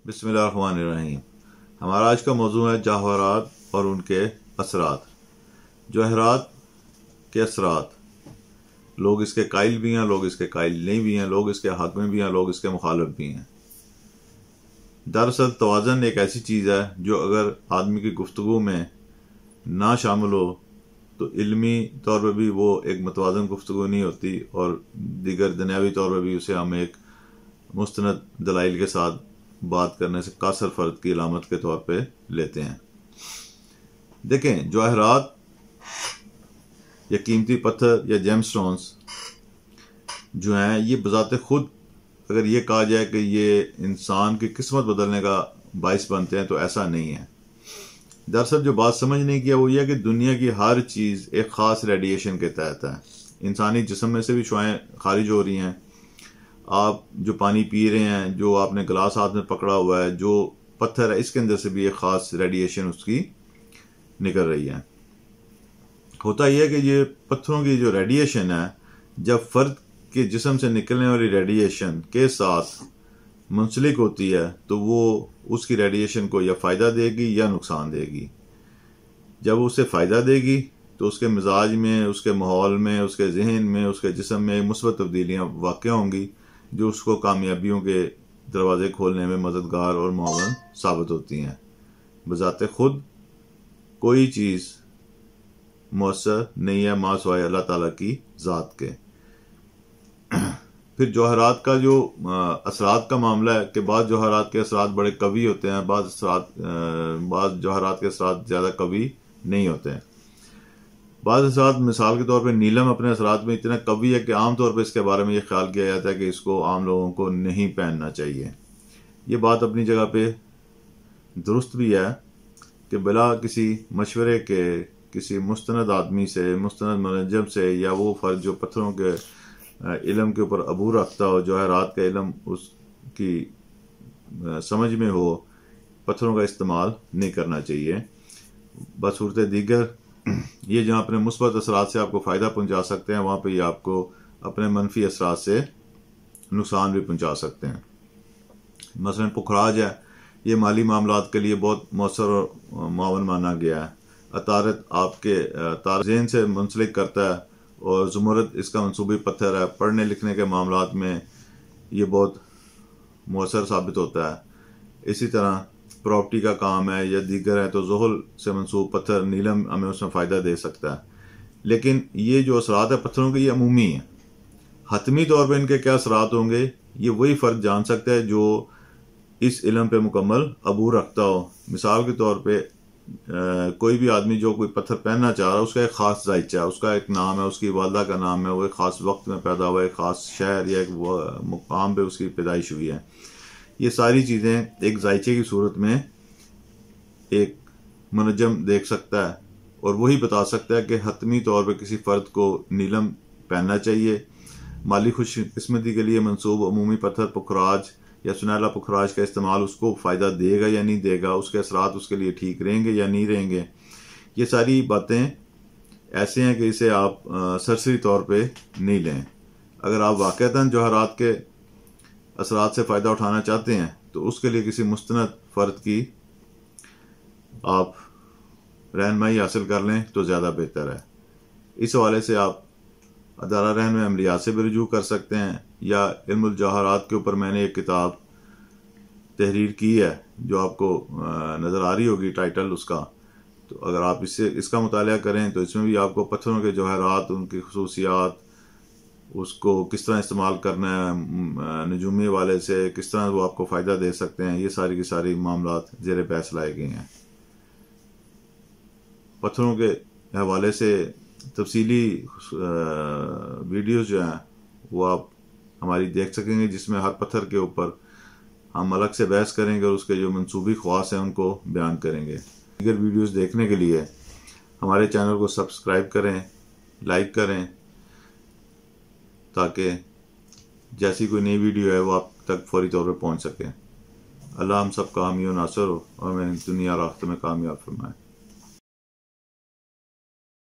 बिस्मिल्लाहिर्रहमानिर्रहीम। हमारा आज का मौजू है जवाहरात और उनके असरात। जवाहरात के असरात, लोग इसके कायल भी हैं, लोग इसके कायल नहीं भी हैं, लोग इसके हक में भी हैं, लोग इसके मुखालिफ भी हैं। दरअसल तवाज़न एक ऐसी चीज़ है जो अगर आदमी की गुफ्तगू में ना शामिल हो तो इल्मी तौर पर भी वो एक मतवाज़न गुफ्तगू नहीं होती और दीगर दुनियावी तौर पर भी उसे हम एक मुस्तनद दलाइल के साथ बात करने से कासर फ़र्द की अलामत के तौर पे लेते हैं। देखें, जवाहरात या कीमती पत्थर या जेमस्टोन्स जो हैं, ये बज़ाते खुद अगर ये कहा जाए कि ये इंसान की किस्मत बदलने का बाइस बनते हैं तो ऐसा नहीं है। दरअसल जो बात समझने की है वो ये है कि दुनिया की हर चीज़ एक ख़ास रेडिएशन के तहत है। इंसानी जिस्म में से भी शुआएं खारिज हो रही हैं। आप जो पानी पी रहे हैं, जो आपने गिलास हाथ में पकड़ा हुआ है, जो पत्थर है, इसके अंदर से भी एक ख़ास रेडिएशन उसकी निकल रही है। होता यह है कि ये पत्थरों की जो रेडिएशन है, जब फ़र्द के जिस्म से निकलने वाली रेडिएशन के साथ मुंसलिक होती है तो वो उसकी रेडिएशन को या फ़ायदा देगी या नुकसान देगी। जब उसे फ़ायदा देगी तो उसके मिजाज में, उसके माहौल में, उसके जहन में, उसके जिस्म में मुस्बत तब्दीलियाँ वाक़या होंगी जो उसको कामयाबियों के दरवाज़े खोलने में मददगार और मुआवन साबित होती हैं। बज़ाते खुद कोई चीज़ मुअस्सर नहीं है मा सिवाय अल्लाह ताला की ज़ात के। फिर जवाहरात का जो असरात का मामला है कि बाद जवाहरात के असरात बड़े कवी होते हैं, बाद जवाहरात के असरात ज़्यादा कवी नहीं होते हैं। बाद असरात मिसाल के तौर पे नीलम अपने असरात में इतना कवी है कि आम तौर पे इसके बारे में ये ख्याल किया जाता है कि इसको आम लोगों को नहीं पहनना चाहिए। ये बात अपनी जगह पे दुरुस्त भी है कि बिला किसी मशवरे के किसी मुस्तनद आदमी से, मुस्तनद मुनज्जम से, या वो फ़र्द जो पत्थरों के इल्म के ऊपर अबूर रखता हो, जवाहरात का इल्म उसकी समझ में हो, पत्थरों का इस्तेमाल नहीं करना चाहिए। बसूरत दीगर ये जहाँ अपने मुस्बत असरात से आपको फ़ायदा पहुँचा सकते हैं, वहाँ पे ये आपको अपने मनफी असरात से नुकसान भी पहुँचा सकते हैं। मसलन पुखराज है, ये माली मामलात के लिए बहुत मौसर और मुआवन माना गया है। अतारत आपके तारज़ेन से मुंसलिक करता है और ज़ुमरद इसका मंसूबी पत्थर है। पढ़ने लिखने के मामलात में ये बहुत मौसर साबित होता है। इसी तरह प्रॉपर्टी का काम है या दीगर है तो ज़ोहल से मंसूब पत्थर नीलम हमें उसमें फ़ायदा दे सकता है। लेकिन ये जो असरात है पत्थरों के, ये अमूमी है। हतमी तौर पर इनके क्या असरात होंगे ये वही फ़र्द जान सकता है जो इस इल्म पे मुकम्मल अबूर रखता हो। मिसाल के तौर पे कोई भी आदमी जो कोई पत्थर पहनना चाह रहा है, उसका एक ख़ास जायचा है, उसका एक नाम है, उसकी वालदा का नाम है, वो एक ख़ास वक्त में पैदा हुआ है, एक ख़ास शहर या एक मुकाम पे उसकी पैदाइश हुई है। ये सारी चीज़ें एक जायचे की सूरत में एक मुनज्जम देख सकता है और वही बता सकता है कि हतमी तौर पर किसी फ़र्द को नीलम पहनना चाहिए। माली खुशकिस्मती के लिए मंसूब अमूमी पत्थर पुखराज या सुनहला पुखराज का इस्तेमाल उसको फ़ायदा देगा या नहीं देगा, उसके असरात उसके लिए ठीक रहेंगे या नहीं रहेंगे, ये सारी बातें ऐसे हैं कि इसे आप सरसरी तौर पे नहीं लें। अगर आप वाक़तन जवाहरात के असरात से फ़ायदा उठाना चाहते हैं तो उसके लिए किसी मुस्तनद फ़र्द की आप रहनुमाई हासिल कर लें तो ज़्यादा बेहतर है। इस हवाले से आप अदारा रहनुमाई अमलियात से भी रुजू कर सकते हैं या इल्मुल जवाहरात के ऊपर मैंने एक किताब तहरीर की है जो आपको नज़र आ रही होगी टाइटल उसका। तो अगर आप इसका मुताला करें तो इसमें भी आपको पत्थरों के जवाहरात, उनकी खुसूसियात, उसको किस तरह इस्तेमाल करना है, नजूमी वाले से किस तरह वो आपको फ़ायदा दे सकते हैं, ये सारी की सारी मामलात ज़ेर बहस लाए गए हैं। पत्थरों के हवाले से तफसीली वीडियोज़ जो हैं वो आप हमारी देख सकेंगे, जिसमें हर पत्थर के ऊपर हम अलग से बहस करेंगे और उसके जो मंसूबी ख्वास हैं उनको बयान करेंगे। दीगर वीडियोज़ देखने के लिए हमारे चैनल को सब्सक्राइब करें, लाइक करें, ताकि जैसी कोई नई वीडियो है वो आप तक फौरी तौर पर पहुंच सके। अल्लाह हम सब का हामी व नासर हो और हमें दुनिया और आखिरत में कामयाब फरमाए।